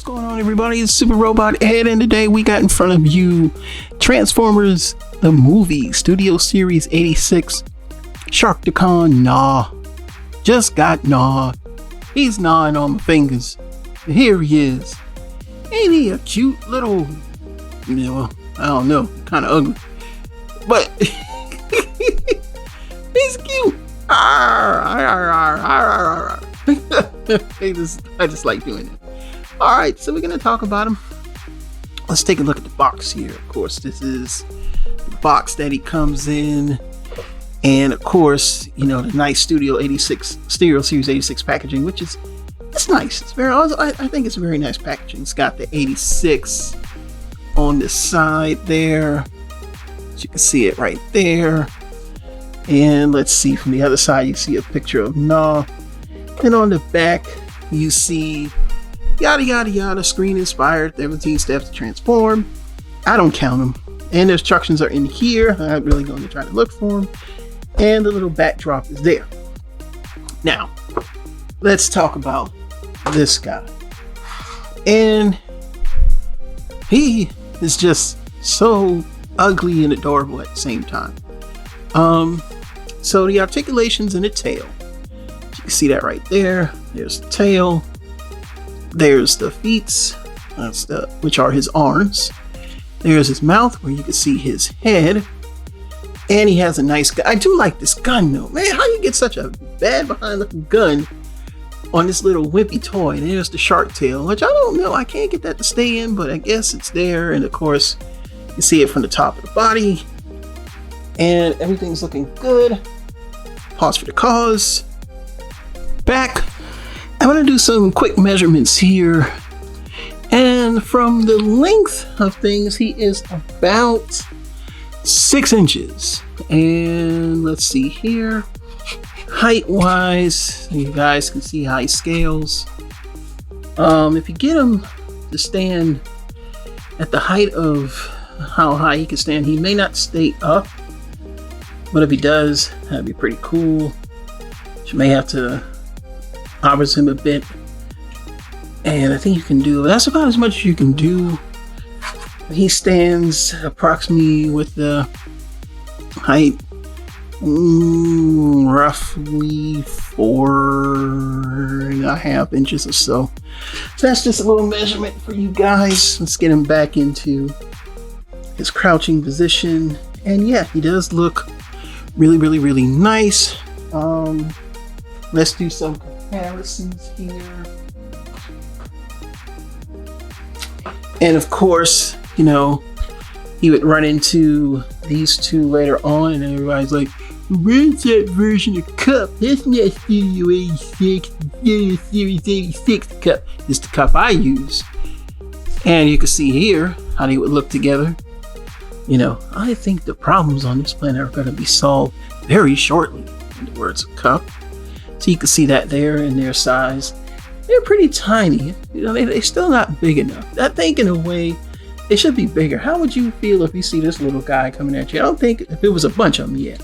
What's going on, everybody? It's Super Robot Ed, and today we got in front of you Transformers the movie, Studio Series 86, Sharkticon Gnaw. Just got Gnaw. He's gnawing on my fingers. And here he is. Ain't he a cute little, I don't know, kind of ugly, but he's cute. I just like doing it. Alright, so we're going to talk about him. Let's take a look at the box here. Of course, this is the box that he comes in. And of course, you know, the nice Studio Series 86 packaging, which is, it's nice. It's very, I think it's a very nice packaging. It's got the 86 on the side there. You can see it right there. And let's see, from the other side, you see a picture of Gnaw. And on the back, you see yada yada yada, screen inspired 17 steps to transform. I don't count them. And the instructions are in here. I'm not really going to try to look for them. And the little backdrop is there. Now, let's talk about this guy. And he is just so ugly and adorable at the same time. So the articulations in the tail. You can see that right there. There's the tail. There's the feet, which are his arms. There's his mouth, where you can see his head. And he has a nice gun. I do like this gun, though. Man, how you get such a bad behind-looking gun on this little wimpy toy? And there's the shark tail, which I don't know. I can't get that to stay in, but I guess it's there. And of course, you see it from the top of the body. And everything's looking good. Pause for the cause. Back. I'm going to do some quick measurements here. And from the length of things, he is about 6 inches. And let's see here. Height wise, you guys can see how he scales. If you get him to stand at the height of how high he can stand, he may not stay up. But if he does, that'd be pretty cool. You may have to hovers him a bit, and I think you can do, that's about as much as you can do. He stands approximately with the height roughly 4.5 inches or so. So that's just a little measurement for you guys. Let's get him back into his crouching position. And yeah, he does look really nice. Let's do some comparisons here. And of course, you know, he would run into these two later on, and everybody's like, where's that version of cup? That's not Studio 86, Studio Series 86 cup. It's the cup I use. And you can see here how they would look together. You know, I think the problems on this planet are going to be solved very shortly, in the words of Cup. So you can see that there in their size. They're pretty tiny. You know, they're still not big enough. I think in a way, they should be bigger. How would you feel if you see this little guy coming at you? I don't think if it was a bunch of them yet.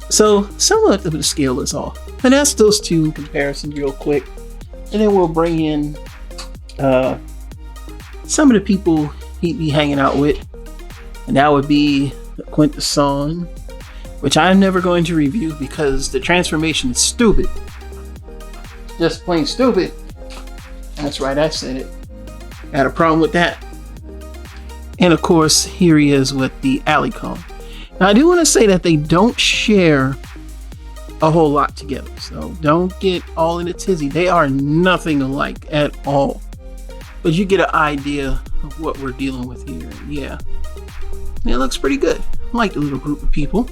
So somewhat of the scale is off. And that's those two in comparison real quick. And then we'll bring in some of the people he'd be hanging out with. And that would be the Quintesson, which I'm never going to review because the transformation is stupid. Just plain stupid. That's right, I said it. Had a problem with that. And of course, here he is with the Alicon. Now I do want to say that they don't share a whole lot together. So don't get all in a tizzy. They are nothing alike at all. But you get an idea of what we're dealing with here. Yeah. It looks pretty good. I like the little group of people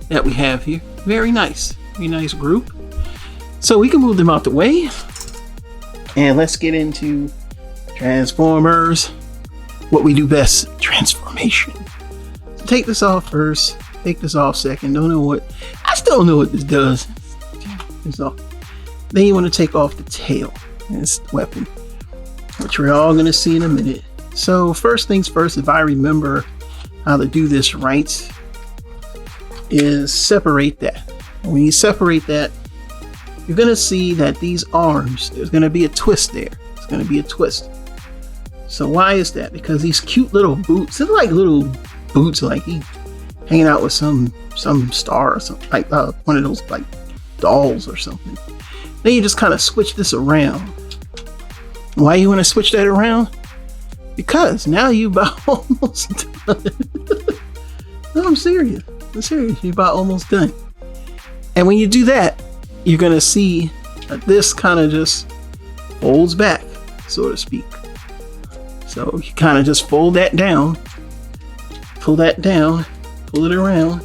that we have here. Very nice. Very nice group. So we can move them out the way. And let's get into Transformers. What we do best, transformation. So take this off first. Take this off second. I still don't know what this does. This off. Then you want to take off the tail. This weapon, which we're all going to see in a minute. So first things first, if I remember how to do this right, is separate that. When you separate that, you're going to see that these arms, there's going to be a twist there. going to be a twist. So why is that? Because these cute little boots, they're like little boots, like he hanging out with some star or something, like one of those like dolls or something. Then you just kind of switch this around. Why you want to switch that around? Because now you about almost done. No, I'm serious. You're about almost done. And when you do that, you're going to see that this kind of just folds back, so to speak. So you kind of just fold that down, pull it around,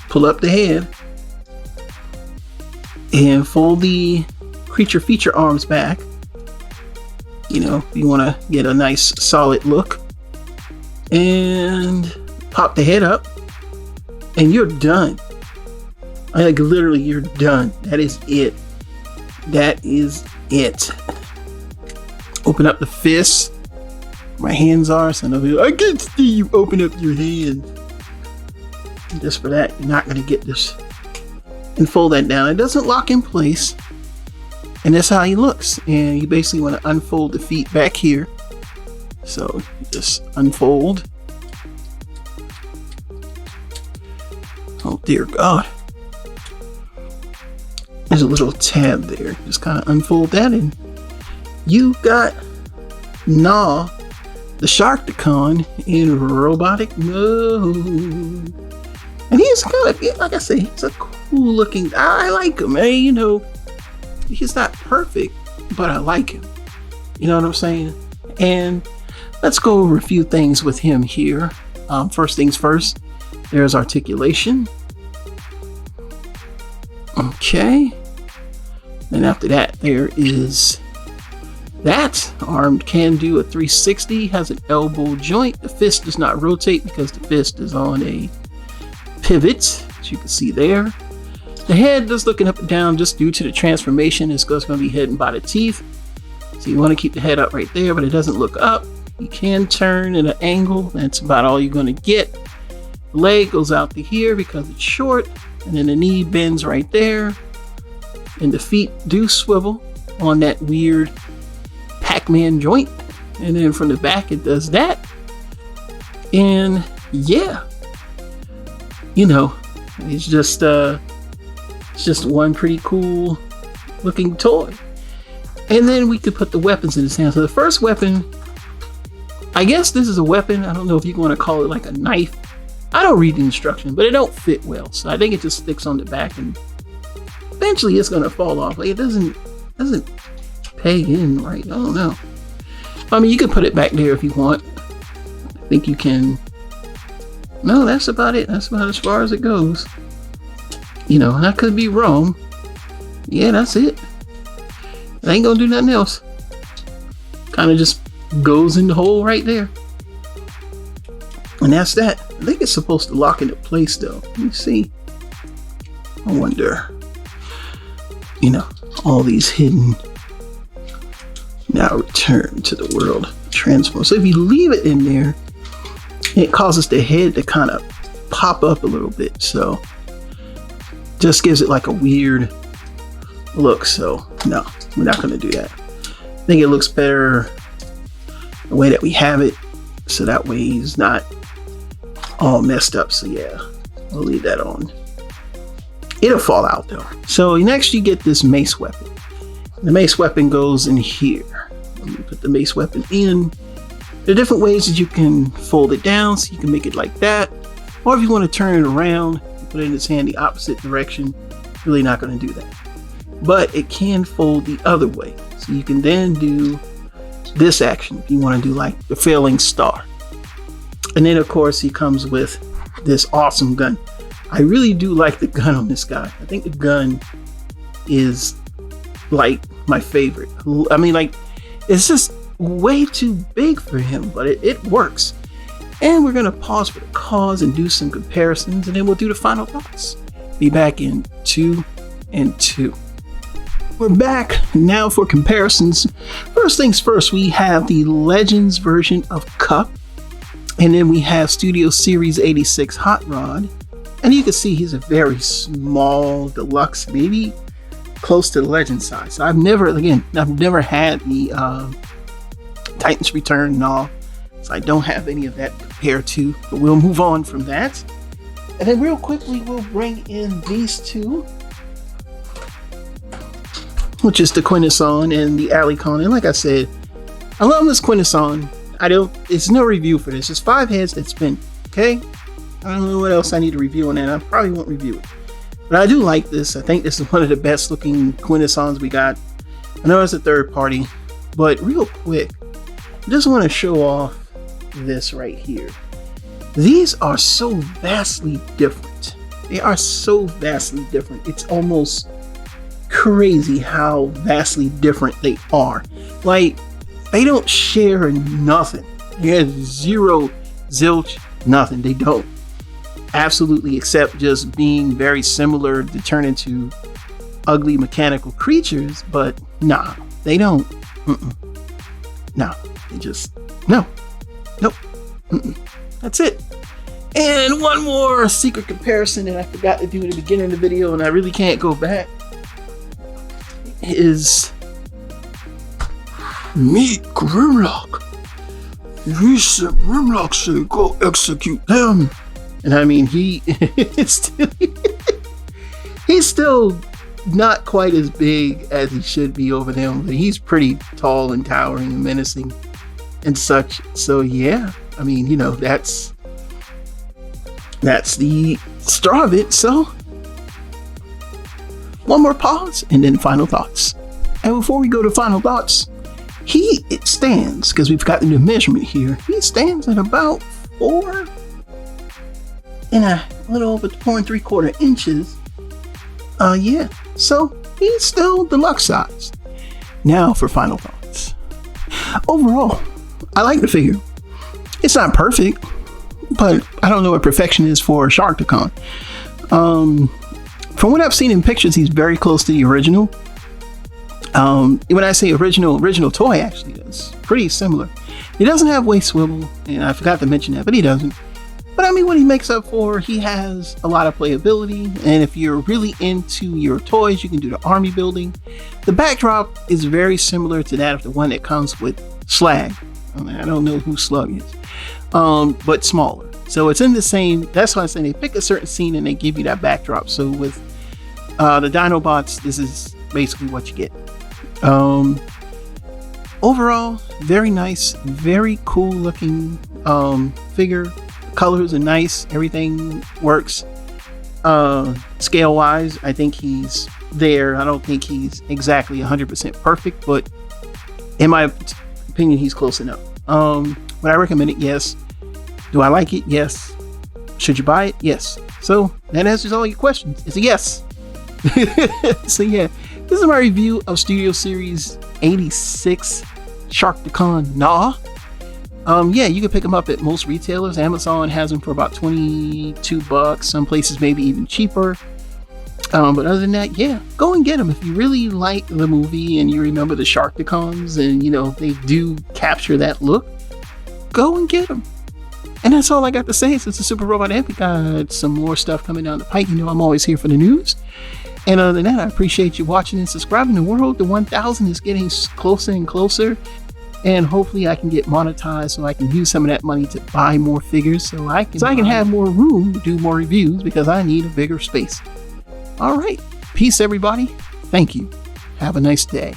pull up the head, and fold the creature feature arms back. You know, you want to get a nice solid look, and pop the head up, and you're done. Like literally, you're done. That is it. Open up the fist. My hands are, so I can see you open up your hands. Just for that, you're not going to get this. And fold that down. It doesn't lock in place. And that's how he looks. And you basically want to unfold the feet back here. So you just unfold. Oh dear God. There's a little tab there. Just kind of unfold that, and you got Gnaw, the Sharkticon, in robotic mode. And he's kind of, like I say, he's a cool looking, I like him, man. You know, he's not perfect, but I like him. You know what I'm saying? And let's go over a few things with him here. First things first, there's articulation. Okay. Then after that, there is that arm can do a 360, has an elbow joint. The fist does not rotate because the fist is on a pivot, as you can see there. The head is looking up and down just due to the transformation. It's going to be hidden by the teeth. So you want to keep the head up right there, but it doesn't look up. You can turn at an angle. That's about all you're going to get. The leg goes out to here because it's short, and then the knee bends right there. And the feet do swivel on that weird Pac-Man joint. And then from the back, it does that. And yeah, you know, it's just one pretty cool looking toy. And then we could put the weapons in his hand. So the first weapon, I guess this is a weapon. I don't know if you want to call it like a knife. I don't read the instruction, but it don't fit well. So I think it just sticks on the back, and eventually it's gonna fall off. Like it doesn't peg in right. I don't know. I mean, you can put it back there if you want. I think you can. No, that's about it. That's about as far as it goes. You know, and I could be wrong. Yeah, that's it. It ain't gonna do nothing else. Kind of just goes in the hole right there. And that's that. I think it's supposed to lock into place though. Let me see. I wonder. You know, all these hidden. Now return to the world transform. So if you leave it in there, it causes the head to kind of pop up a little bit. So just gives it like a weird look. So no, we're not going to do that. I think it looks better the way that we have it. So that way he's not all messed up. So yeah, we'll leave that on. It'll fall out though. So next you get this mace weapon. The mace weapon goes in here. Let me put the mace weapon in. There are different ways that you can fold it down, so you can make it like that. Or if you want to turn it around, put it in its hand the opposite direction, really not going to do that. But it can fold the other way. So you can then do this action if you want to do like the failing star. And then of course he comes with this awesome gun. I really do like the gun on this guy. I think the gun is like my favorite. I mean, like, it's just way too big for him, but it works. And we're gonna pause for the cause and do some comparisons, and then we'll do the final thoughts. Be back in 2 and 2. We're back now for comparisons. First things first, we have the Legends version of Cup, and then we have Studio Series 86 Hot Rod. And you can see he's a very small deluxe, maybe close to the legend size. So I've never had the Titans Return Gnaw, so I don't have any of that compared to, but we'll move on from that. And then real quickly, we'll bring in these two, which is the Quintesson and the Alicon. And like I said, I love this Quintesson. It's no review for this. It's 5 heads that spin, okay? I don't know what else I need to review on that. I probably won't review it. But I do like this. I think this is one of the best looking Quintessons we got. I know it's a third party, but real quick, I just want to show off this right here. These are so vastly different. They are so vastly different. It's almost crazy how vastly different they are. Like, they don't share nothing. There's zero, zilch, nothing. They don't. Absolutely, except just being very similar to turn into ugly mechanical creatures. But nah, they don't. No, they just, no. Nope. That's it. And one more secret comparison that I forgot to do at the beginning of the video, and I really can't go back, is meet Grimlock. He said Grimlock said go execute them. And I mean, he's still not quite as big as he should be over them, but he's pretty tall and towering and menacing and such. So yeah, I mean, you know, that's the straw of it. So one more pause and then final thoughts. And before we go to final thoughts, it stands, because we've got the new measurement here, he stands at about 4 and a little over 4 3/4 inches. Yeah, so he's still deluxe size. Now for final thoughts. Overall, I like the figure. It's not perfect, but I don't know what perfection is for Sharkticon. From what I've seen in pictures, he's very close to the original. When I say original toy, actually, it's pretty similar. He doesn't have waist swivel, and I forgot to mention that, but he doesn't. But I mean, what he makes up for, he has a lot of playability, and if you're really into your toys, you can do the army building. The backdrop is very similar to that of the one that comes with Slag. I don't know who Slug is, but smaller. So it's in the same, that's why I'm saying they pick a certain scene and they give you that backdrop. So with the Dinobots, this is basically what you get. Overall, very nice, very cool looking figure. Colors are nice, everything works. Scale wise, I think he's there. I don't think he's exactly 100% perfect, but in my opinion, he's close enough. Would I recommend it? Yes. Do I like it? Yes. Should you buy it? Yes. So that answers all your questions. It's a yes. So yeah, this is my review of Studio Series 86 Sharkticon Gnaw. Yeah, you can pick them up at most retailers. Amazon has them for about $22. Some places maybe even cheaper. But other than that, yeah, go and get them. If you really like the movie and you remember the Sharkticons and, you know, they do capture that look, go and get them. And that's all I got to say. Since the Super Robot Epic, got some more stuff coming down the pipe. You know, I'm always here for the news. And other than that, I appreciate you watching and subscribing. The world to 1,000 is getting closer and closer. And hopefully I can get monetized so I can use some of that money to buy more figures so I can have more room to do more reviews, because I need a bigger space. All right. Peace, everybody. Thank you. Have a nice day.